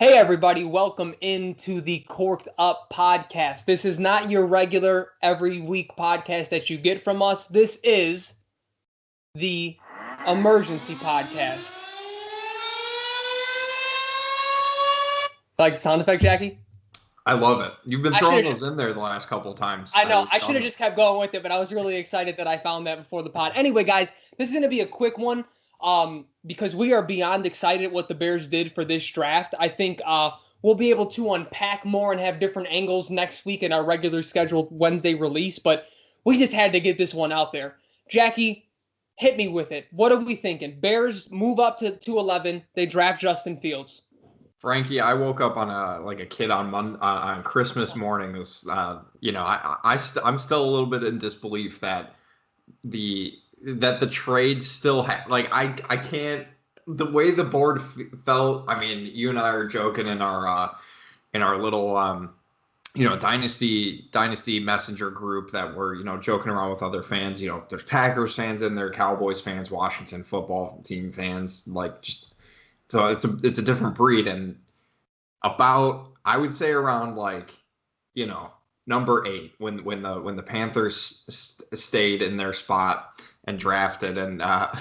Hey everybody, welcome into the Corked Up podcast. This is not your regular every week podcast that you get from us. This is the emergency podcast. Like the sound effect, Jackie? I love it. You've been throwing those in there the last couple of times. I know. I should have just kept going with it, but I was really excited that I found that before the pod. Anyway, guys, this is going to be a quick one because we are beyond excited what the Bears did for this draft. I think we'll be able to unpack more and have different angles next week in our regular scheduled Wednesday release, but we just had to get this one out there. Jackie, hit me with it. What are we thinking? Bears move up to 211. They draft Justin Fields. Frankie, I woke up on a kid on Christmas morning. I'm still a little bit in disbelief that the trade still I can't, the way the board felt. I mean, you and I are joking in our little dynasty messenger group that we're joking around with other fans. There's Packers fans in there, Cowboys fans, Washington football team fans, so it's a different breed. And I would say around number 8 when the Panthers stayed in their spot and drafted, and I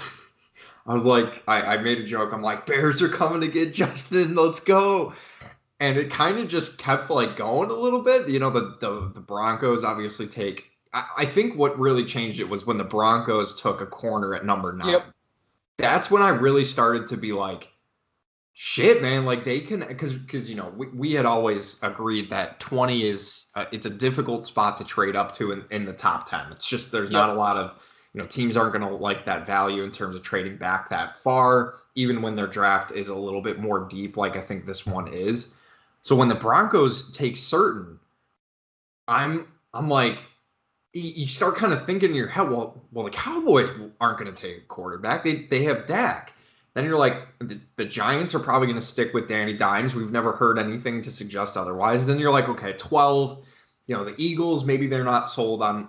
was like, I made a joke. I'm like, Bears are coming to get Justin, let's go. And it kind of just kept going a little bit. The Broncos obviously take. I think what really changed it was when the Broncos took a corner at number 9. Yep. That's when I really started to be like, shit, man, they can, because we had always agreed that 20 is it's a difficult spot to trade up to in the top 10. It's just there's not a lot of teams aren't going to like that value in terms of trading back that far, even when their draft is a little bit more deep, like I think this one is. So when the Broncos take certain, I'm like, you start kind of thinking in your head, well, the Cowboys aren't going to take a quarterback. They have Dak. Then you're like, the Giants are probably going to stick with Danny Dimes. We've never heard anything to suggest otherwise. Then you're like, okay, 12, the Eagles, maybe they're not sold on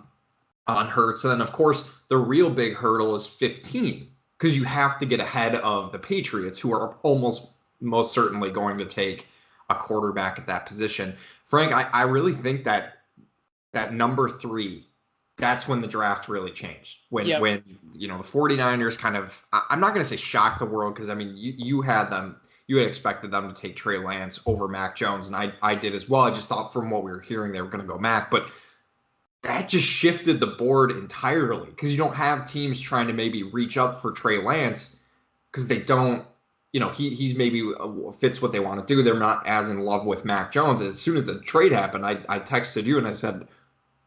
Hurts. And then, of course, the real big hurdle is 15, because you have to get ahead of the Patriots, who are most certainly going to take a quarterback at that position. Frank, I really think that number 3, that's when the draft really changed. When the 49ers kind of, I'm not going to say shocked the world, because I mean you had expected them to take Trey Lance over Mac Jones, and I did as well. I just thought from what we were hearing they were going to go Mac, but that just shifted the board entirely, because you don't have teams trying to maybe reach up for Trey Lance because they don't, he's maybe fits what they want to do. They're not as in love with Mac Jones. As soon as the trade happened, I texted you and I said,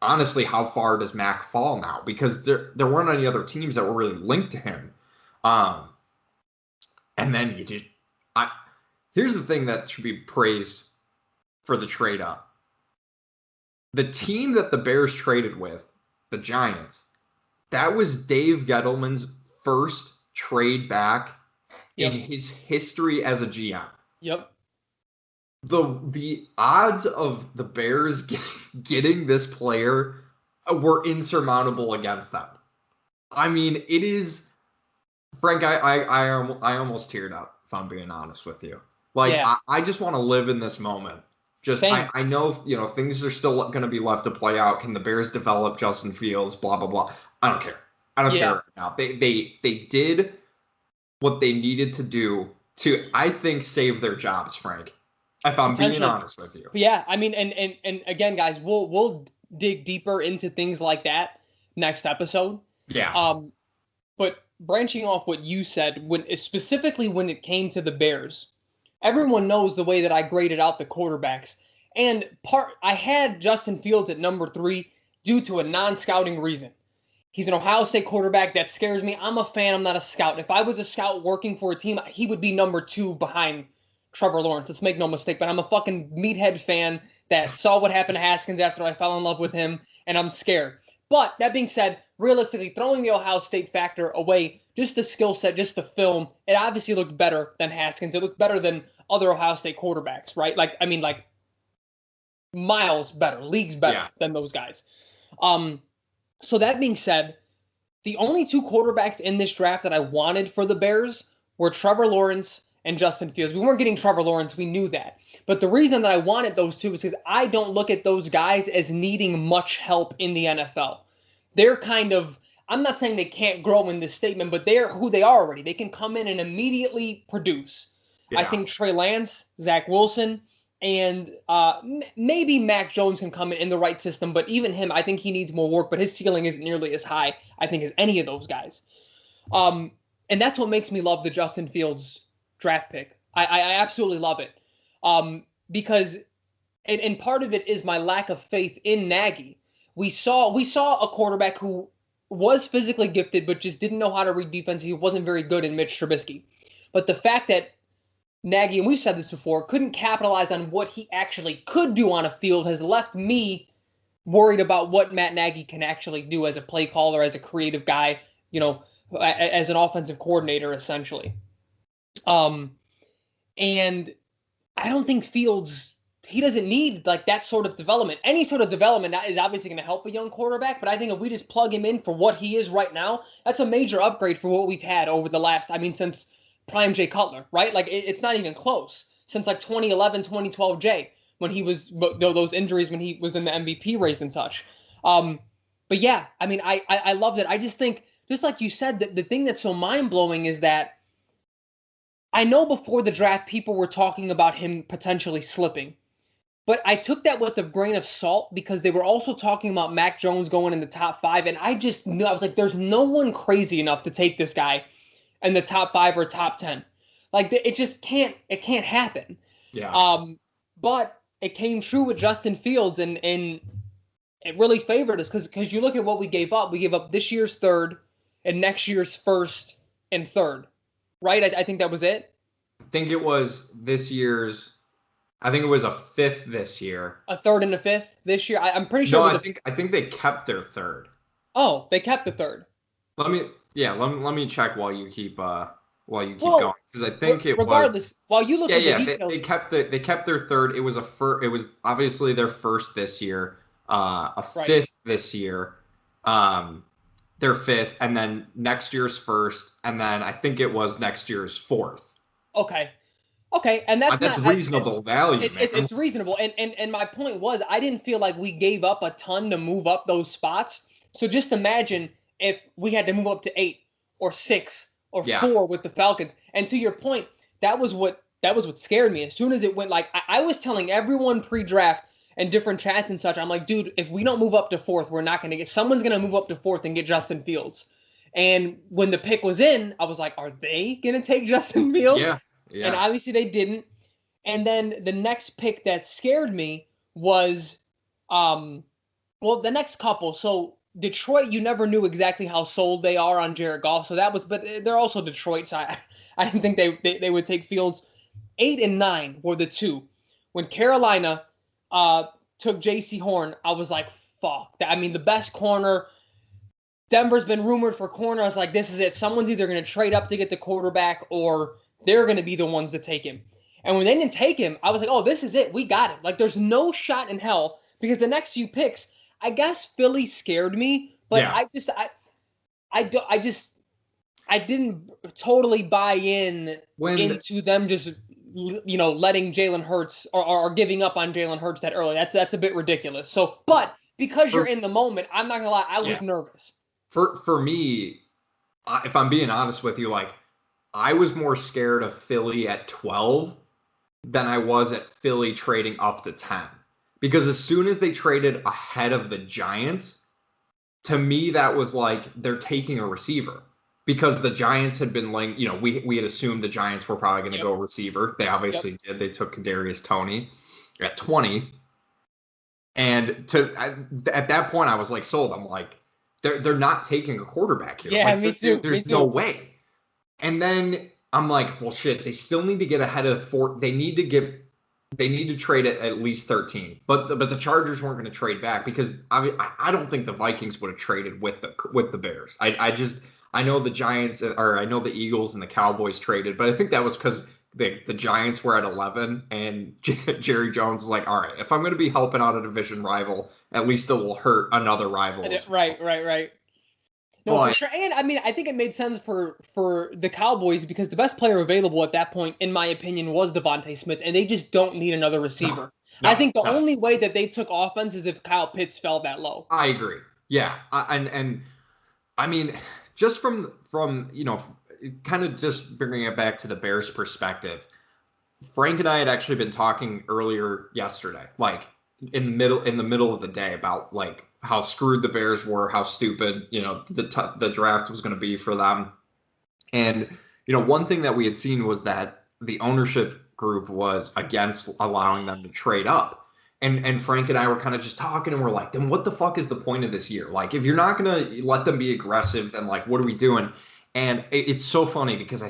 honestly, how far does Mac fall now? Because there weren't any other teams that were really linked to him. And then here's the thing that should be praised for the trade up. The team that the Bears traded with, the Giants, that was Dave Gettleman's first trade back in his history as a GM. Yep. The odds of the Bears getting this player were insurmountable against them. I mean, it is, Frank, I almost teared up, if I'm being honest with you. I just want to live in this moment. I know, things are still going to be left to play out. Can the Bears develop Justin Fields? Blah, blah, blah. I don't care. I don't care right now. They did what they needed to do to, I think, save their jobs, Frank. If I'm being honest with you. Yeah, I mean, and again, guys, we'll dig deeper into things like that next episode. Yeah. But branching off what you said, specifically when it came to the Bears, everyone knows the way that I graded out the quarterbacks. And I had Justin Fields at number 3 due to a non-scouting reason. He's an Ohio State quarterback. That scares me. I'm a fan. I'm not a scout. If I was a scout working for a team, he would be number 2 behind Trevor Lawrence. Let's make no mistake, but I'm a fucking meathead fan that saw what happened to Haskins after I fell in love with him, and I'm scared. But that being said, realistically, throwing the Ohio State factor away, just the skill set, just the film, it obviously looked better than Haskins. It looked better than other Ohio State quarterbacks, right? Miles better, leagues better than those guys. So that being said, the only 2 quarterbacks in this draft that I wanted for the Bears were Trevor Lawrence and Justin Fields. We weren't getting Trevor Lawrence. We knew that. But the reason that I wanted those two is because I don't look at those guys as needing much help in the NFL. They're kind of, I'm not saying they can't grow in this statement, but they're who they are already. They can come in and immediately produce. Yeah. I think Trey Lance, Zach Wilson, and maybe Mac Jones can come in the right system, but even him, I think he needs more work, but his ceiling isn't nearly as high, I think, as any of those guys. And that's what makes me love the Justin Fields draft pick. I absolutely love it. Because, and part of it is my lack of faith in Nagy. We saw a quarterback who was physically gifted, but just didn't know how to read defense. He wasn't very good in Mitch Trubisky. But the fact that Nagy, and we've said this before, couldn't capitalize on what he actually could do on a field has left me worried about what Matt Nagy can actually do as a play caller, as a creative guy, as an offensive coordinator, essentially. And I don't think Fields, he doesn't need like that sort of development. Any sort of development that is obviously going to help a young quarterback, but I think if we just plug him in for what he is right now, that's a major upgrade for what we've had over the last, since prime Jay Cutler, right? Like it's not even close since like 2011, 2012 Jay, when he was those injuries, when he was in the MVP race and such. But yeah, I loved it. I just think, just like you said, the thing that's so mind blowing is that I know before the draft, people were talking about him potentially slipping, but I took that with a grain of salt because they were also talking about Mac Jones going in the top 5. And I just knew, I was like, there's no one crazy enough to take this guy in the top 5 or top 10. Like it just can't happen. Yeah. But it came true with Justin Fields, and it really favored us because you look at what we gave up. We gave up this year's 3rd and next year's 1st and 3rd, right? I think that was it. I think it was this year's. I think it was a 5th this year. A 3rd and a 5th this year. I'm pretty sure. No, I think they kept their 3rd. Oh, they kept the 3rd. Let me check while you keep going, because I think it regardless, was. While you look at the details, they kept their 3rd. It was it was obviously their 1st this year, a 5th this year, their 5th, and then next year's 1st, and then I think it was next year's 4th. Okay, and that's reasonable value. It's reasonable, and my point was I didn't feel like we gave up a ton to move up those spots. So just imagine if we had to move up to 8 or 6 or 4 with the Falcons. And to your point, that was what scared me. As soon as it went, like I was telling everyone pre-draft and different chats and such, I'm like, dude, if we don't move up to 4th, we're not going to get. Someone's going to move up to 4th and get Justin Fields. And when the pick was in, I was like, are they going to take Justin Fields? Yeah. And obviously they didn't. And then the next pick that scared me was, the next couple. So Detroit, you never knew exactly how sold they are on Jared Goff. So that was, but they're also Detroit. So I didn't think they would take Fields. 8 and 9 were the 2. When Carolina took J.C. Horn, I was like, fuck. The best corner. Denver's been rumored for corner. I was like, this is it. Someone's either going to trade up to get the quarterback or they're going to be the ones that take him. And when they didn't take him, I was like, oh, this is it. We got him. Like, there's no shot in hell because the next few picks, I guess Philly scared me, but I didn't totally buy into them just, letting Jalen Hurts or giving up on Jalen Hurts that early. That's a bit ridiculous. So, but because you're in the moment, I'm not going to lie, I was nervous. For me, if I'm being honest with you, like, I was more scared of Philly at 12 than I was at Philly trading up to 10. Because as soon as they traded ahead of the Giants, to me, that was like they're taking a receiver. Because the Giants had been linked, we had assumed the Giants were probably going to go receiver. They obviously did. They took Kadarius Toney at 20. And at that point, I was like sold. I'm like, they're not taking a quarterback here. Yeah, me too. There's no way. And then I'm like, well, shit, they still need to get ahead of 4. They need to trade at least 13. But the Chargers weren't going to trade back because I don't think the Vikings would have traded with the Bears. I know the Giants, or I know the Eagles and the Cowboys traded, but I think that was because the Giants were at 11 and Jerry Jones was like, all right, if I'm going to be helping out a division rival, at least it will hurt another rival. Right. No, for sure. And I mean, I think it made sense for the Cowboys because the best player available at that point, in my opinion, was Devontae Smith, and they just don't need another receiver. I think the only way that they took offense is if Kyle Pitts fell that low. I agree. Yeah, and I mean, just from kind of just bringing it back to the Bears' perspective, Frank and I had actually been talking earlier yesterday, like in the middle of the day, about like how screwed the Bears were, how stupid the draft was going to be for them, and one thing that we had seen was that the ownership group was against allowing them to trade up. And Frank and I were kind of just talking, and we're like, then what the fuck is the point of this year? Like, if you're not gonna let them be aggressive, then like, what are we doing? And it's so funny because I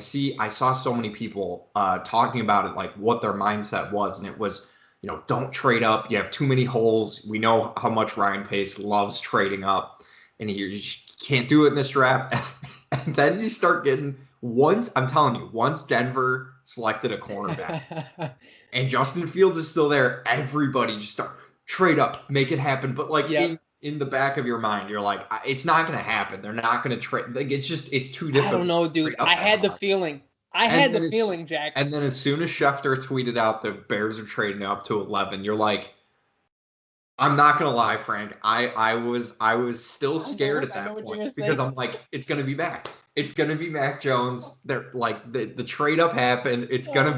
saw so many people talking about it, like what their mindset was, and it was, don't trade up. You have too many holes. We know how much Ryan Pace loves trading up, and you just can't do it in this draft. And then you start getting I'm telling you, once Denver selected a cornerback and Justin Fields is still there, everybody just start trade up, make it happen. But like in the back of your mind, you're like, it's not going to happen. They're not going to trade. Like, it's too difficult. I don't know, dude. I had the feeling. Jack. And then as soon as Schefter tweeted out the Bears are trading up to 11, you're like, I'm not gonna lie, Frank. I was still scared at that point because I'm like, it's gonna be Mac. It's gonna be Mac Jones. They're like the trade up happened. It's gonna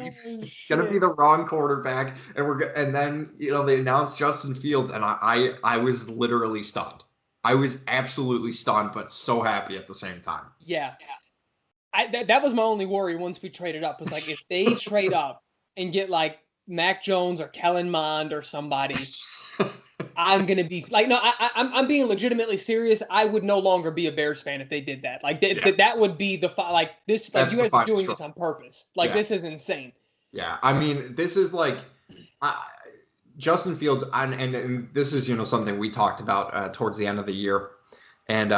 be the wrong quarterback, and then they announced Justin Fields, and I was literally stunned. I was absolutely stunned, but so happy at the same time. Yeah, that was my only worry once we traded up. Was like if they trade up and get like Mac Jones or Kellen Mond or somebody. I'm gonna be like, no, I'm being legitimately serious. I would no longer be a Bears fan if they did that. Like that would be like this. Like you guys are doing this on purpose. Like this is insane. Yeah, I mean, this is like Justin Fields, and this is something we talked about towards the end of the year, and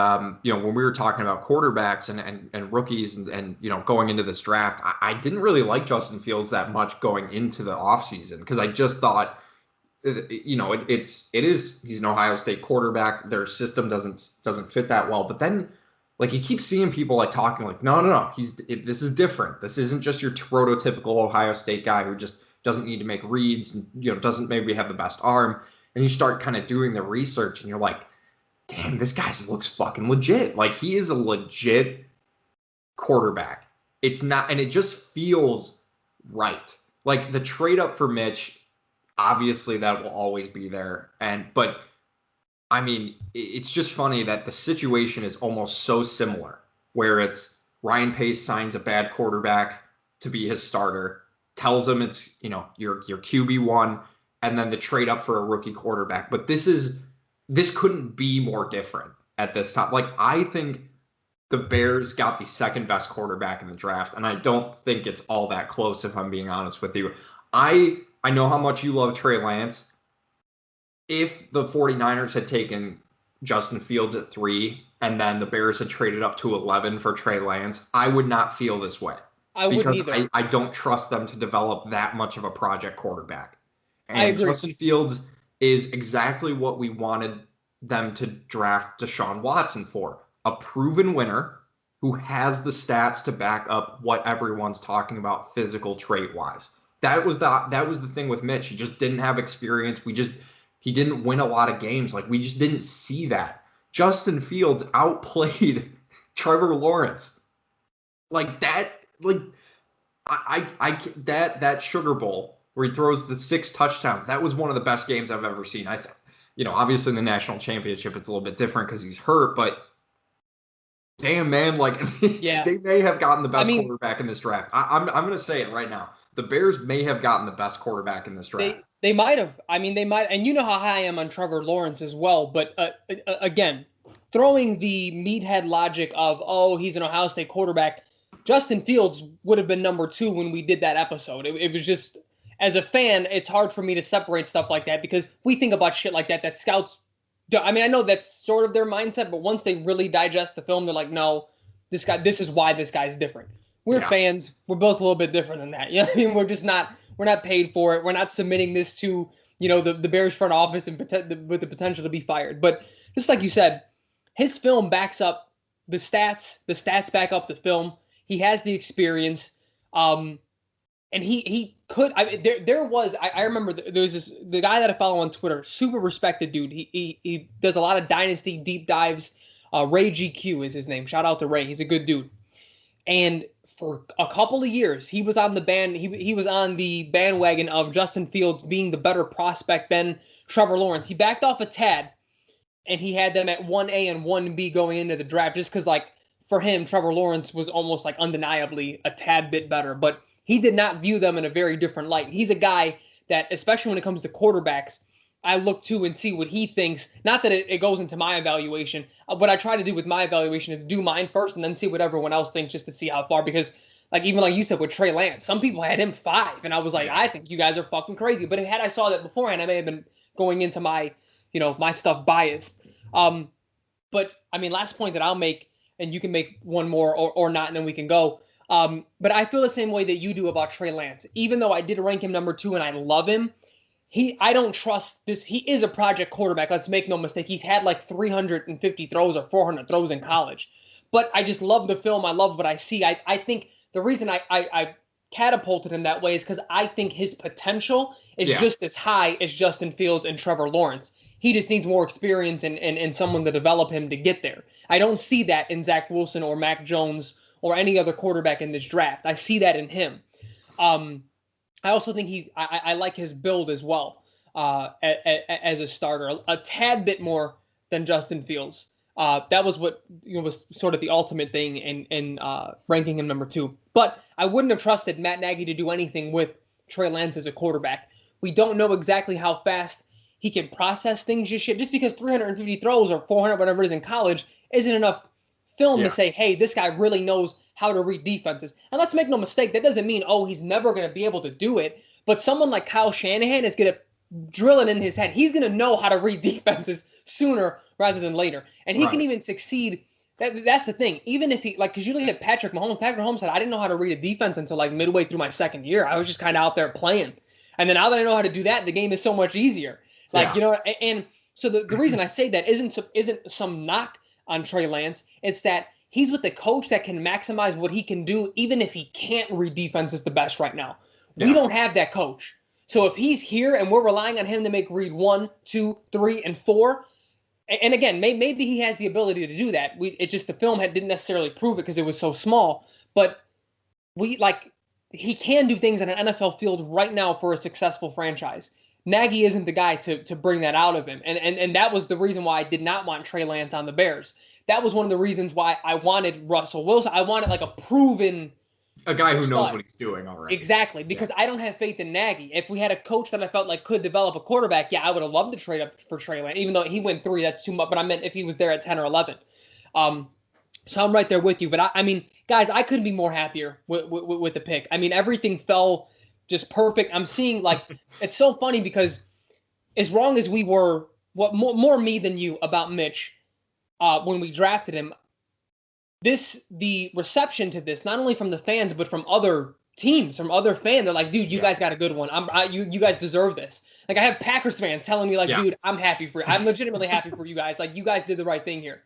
when we were talking about quarterbacks and rookies and going into this draft, I didn't really like Justin Fields that much going into the offseason because I just thought. He's an Ohio State quarterback. Their system doesn't fit that well. But then, like, you keep seeing people like talking like, no, this is different. This isn't just your prototypical Ohio State guy who just doesn't need to make reads and doesn't maybe have the best arm. And you start kind of doing the research, and you're like, damn, this guy looks fucking legit. Like, he is a legit quarterback. It's not, and it just feels right. Like the trade up for Mitch. Obviously, that will always be there. But I mean, it's just funny that the situation is almost so similar, where it's Ryan Pace signs a bad quarterback to be his starter, tells him it's your QB1, and then the trade up for a rookie quarterback. But this couldn't be more different at this time. Like, I think the Bears got the second best quarterback in the draft, and I don't think it's all that close, if I'm being honest with you. I know how much you love Trey Lance. If the 49ers had taken Justin Fields at 3 and then the Bears had traded up to 11 for Trey Lance, I would not feel this way. I wouldn't either. I don't trust them to develop that much of a project quarterback. And I agree. Justin Fields is exactly what we wanted them to draft Deshaun Watson for. A proven winner who has the stats to back up what everyone's talking about physical trait-wise. That was the thing with Mitch. He just didn't have experience. He didn't win a lot of games. Like, we just didn't see that. Justin Fields outplayed Trevor Lawrence. Like that. Like that Sugar Bowl where he throws the 6 touchdowns. That was one of the best games I've ever seen. Obviously in the national championship it's a little bit different because he's hurt, but damn, man, like they may have gotten the best quarterback in this draft. I'm going to say it right now. The Bears may have gotten the best quarterback in this draft. They might have. I mean, they might. And you know how high I am on Trevor Lawrence as well. But again, throwing the meathead logic of, he's an Ohio State quarterback, Justin Fields would have been number 2 when we did that episode. It was just, as a fan, it's hard for me to separate stuff like that because we think about shit like that scouts. I mean, I know that's sort of their mindset, but once they really digest the film, they're like, no, this is why this guy's different. We're fans. We're both a little bit different than that. I mean, we're not paid for it. We're not submitting this to, the Bears front office and with the potential to be fired. But just like you said, his film backs up the stats back up the film. He has the experience. And he could. There was. I remember there was the guy that I follow on Twitter, super respected dude. He does a lot of dynasty deep dives. Ray GQ is his name. Shout out to Ray. He's a good dude. And for a couple of years, he was on the he was on the bandwagon of Justin Fields being the better prospect than Trevor Lawrence. He backed off a tad, and he had them at 1A and 1B going into the draft, just because like for him, Trevor Lawrence was almost like undeniably a tad bit better, but he did not view them in a very different light. He's a guy that, especially when it comes to quarterbacks, I look to and see what he thinks. Not that it goes into my evaluation. What I try to do with my evaluation is do mine first and then see what everyone else thinks just to see how far. Because, like, even like you said with Trey Lance, some people had him 5, and I was like, I think you guys are fucking crazy. But had I saw that beforehand, I may have been going into my, my stuff biased. But I mean, last point that I'll make, and you can make one more or not, and then we can go. But I feel the same way that you do about Trey Lance. Even though I did rank him number 2 and I love him, I don't trust this. He is a project quarterback. Let's make no mistake. He's had like 350 throws or 400 throws in college. But I just love the film. I love what I see. I think the reason I catapulted him that way is because I think his potential is just as high as Justin Fields and Trevor Lawrence. He just needs more experience and someone to develop him to get there. I don't see that in Zach Wilson or Mac Jones or any other quarterback in this draft. I see that in him. I also think I like his build as well as a starter, a tad bit more than Justin Fields. That was what was sort of the ultimate thing in ranking him number 2. But I wouldn't have trusted Matt Nagy to do anything with Trey Lance as a quarterback. We don't know exactly how fast he can process things just yet. Just because 350 throws or 400, whatever it is in college, isn't enough film to say, hey, this guy really knows how to read defenses. And let's make no mistake, that doesn't mean, he's never going to be able to do it. But someone like Kyle Shanahan is going to drill it in his head. He's going to know how to read defenses sooner rather than later. And he can even succeed. That's the thing. Even if he, because you look at Patrick Mahomes said, I didn't know how to read a defense until like midway through my second year. I was just kind of out there playing. And then now that I know how to do that, the game is so much easier. And so the reason I say that isn't some knock on Trey Lance. It's that he's with the coach that can maximize what he can do, even if he can't read defenses the best right now. Yeah. We don't have that coach. So if he's here and we're relying on him to make read 1, 2, 3, and 4, and again, maybe he has the ability to do that. It just the film didn't necessarily prove it because it was so small. But he can do things in an NFL field right now for a successful franchise. Nagy isn't the guy to bring that out of him. And that was the reason why I did not want Trey Lance on the Bears. That was one of the reasons why I wanted Russell Wilson. I wanted like a proven guy who knows what he's doing already. Exactly, because I don't have faith in Nagy. If we had a coach that I felt like could develop a quarterback, I would have loved to trade up for Trey Lance. Even though he went 3, that's too much. But I meant if he was there at 10 or 11. So I'm right there with you. But I mean, guys, I couldn't be more happier with the pick. I mean, everything fell just perfect. I'm seeing it's so funny because as wrong as we were, more me than you about Mitch when we drafted him, the reception to this, not only from the fans but from other teams, from other fans, they're like, dude, you guys got a good one. You guys deserve this. Like I have Packers fans telling me dude, I'm happy for you. I'm legitimately happy for you guys. Like you guys did the right thing here,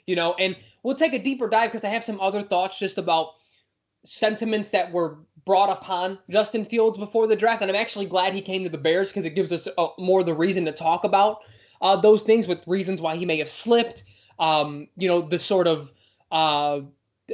And we'll take a deeper dive because I have some other thoughts just about sentiments that were brought upon Justin Fields before the draft, and I'm actually glad he came to the Bears because it gives us more the reason to talk about those things with reasons why he may have slipped. The sort of I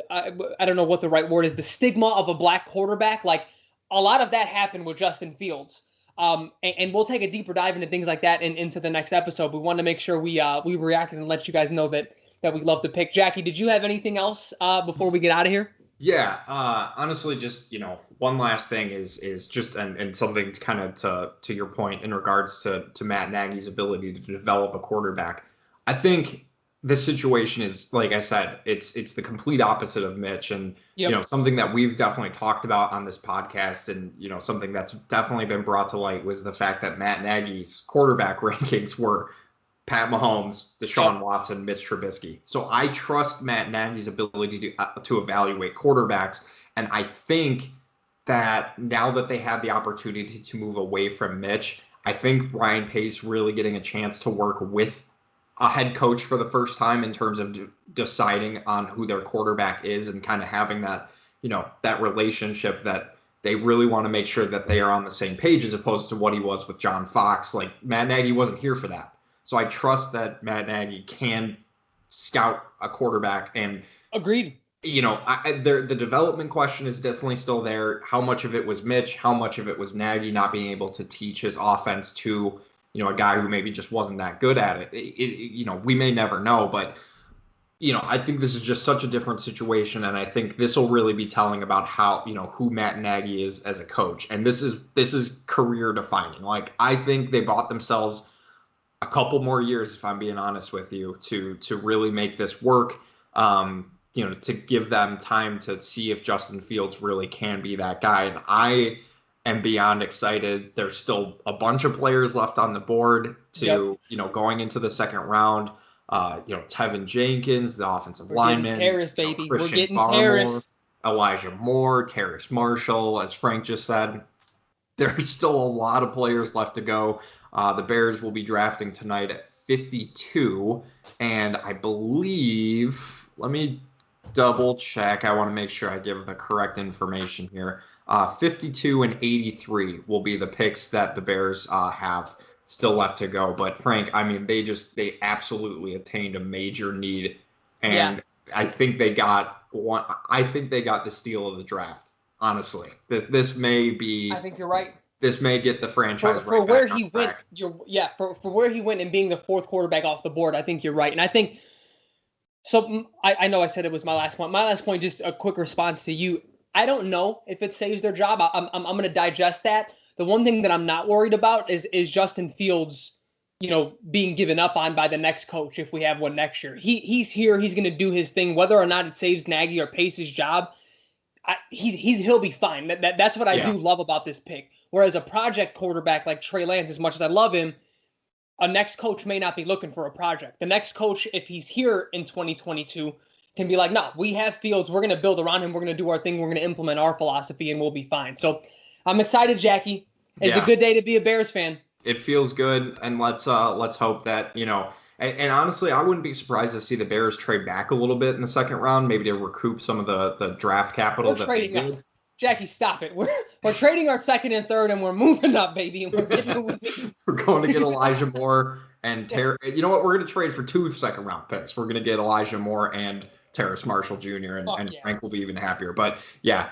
don't know what the right word is, the stigma of a black quarterback. Like a lot of that happened with Justin Fields. And we'll take a deeper dive into things like that into the next episode. We wanted to make sure we reacted and let you guys know that we love the pick. Jackie, did you have anything else before we get out of here? Yeah, honestly, just one last thing is just and something kind of to your point in regards to Matt Nagy's ability to develop a quarterback. I think this situation is, like I said, it's the complete opposite of Mitch, and something that we've definitely talked about on this podcast, and something that's definitely been brought to light was the fact that Matt Nagy's quarterback rankings were Pat Mahomes, Deshaun Watson, Mitch Trubisky. So I trust Matt Nagy's ability to evaluate quarterbacks, and I think that now that they have the opportunity to move away from Mitch, I think Ryan Pace really getting a chance to work with a head coach for the first time in terms of deciding on who their quarterback is and kind of having that, that relationship that they really want to make sure that they are on the same page as opposed to what he was with John Fox. Like Matt Nagy wasn't here for that. So I trust that Matt Nagy can scout a quarterback and agreed. The development question is definitely still there. How much of it was Mitch? How much of it was Nagy not being able to teach his offense to, a guy who maybe just wasn't that good at it? We may never know, but I think this is just such a different situation, and I think this will really be telling about how, who Matt Nagy is as a coach. And this is career defining. Like, I think they bought themselves a couple more years, if I'm being honest with you, to really make this work. To give them time to see if Justin Fields really can be that guy. And I am beyond excited. There's still a bunch of players left on the board to, going into the second round. Tevin Jenkins, the offensive lineman. Terrace, baby. We're getting Terrace. Elijah Moore, Terrace Marshall, as Frank just said. There's still a lot of players left to go. The Bears will be drafting tonight at 52. And I believe, let me double check. I want to make sure I give the correct information here. 52 and 83 will be the picks that the Bears have still left to go. But Frank, I mean, they absolutely attained a major need, and I think they got one. I think they got the steal of the draft. Honestly, this may be. I think you're right. This may get the franchise for where he went. For where he went and being the fourth quarterback off the board. I think you're right, and I think. So I know I said it was my last point. My last point, just a quick response to you. I don't know if it saves their job. I'm going to digest that. The one thing that I'm not worried about is Justin Fields, being given up on by the next coach if we have one next year. He's here. He's going to do his thing, whether or not it saves Nagy or pays his job. He'll be fine. That's what I do love about this pick. Whereas a project quarterback like Trey Lance, as much as I love him, a next coach may not be looking for a project. The next coach, if he's here in 2022, can be like, no, we have Fields. We're going to build around him. We're going to do our thing. We're going to implement our philosophy, and we'll be fine. So I'm excited, Jackie. It's a good day to be a Bears fan. It feels good, and let's hope that, and honestly, I wouldn't be surprised to see the Bears trade back a little bit in the second round, maybe to recoup some of the draft capital that they did. Jackie, stop it. We're trading our second and third, and we're moving up, baby. And we're going to get Elijah Moore and Terrace. You know what? We're going to trade for 2 second-round picks. We're going to get Elijah Moore and Terrace Marshall Jr., and Frank will be even happier. But,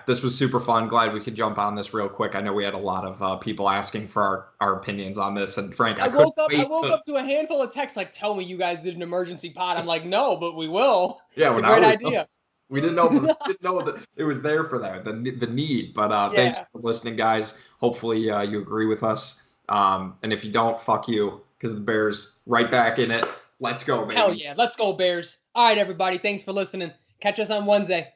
this was super fun. Glad we could jump on this real quick. I know we had a lot of people asking for our opinions on this. And, Frank, I woke up to a handful of texts like, tell me you guys did an emergency pod. I'm like, no, but we will. Yeah, it's a great idea. We didn't know that it was there for that, the need. But thanks for listening, guys. Hopefully you agree with us. And if you don't, fuck you, because the Bears right back in it. Let's go, baby. Hell yeah. Let's go, Bears. All right, everybody. Thanks for listening. Catch us on Wednesday.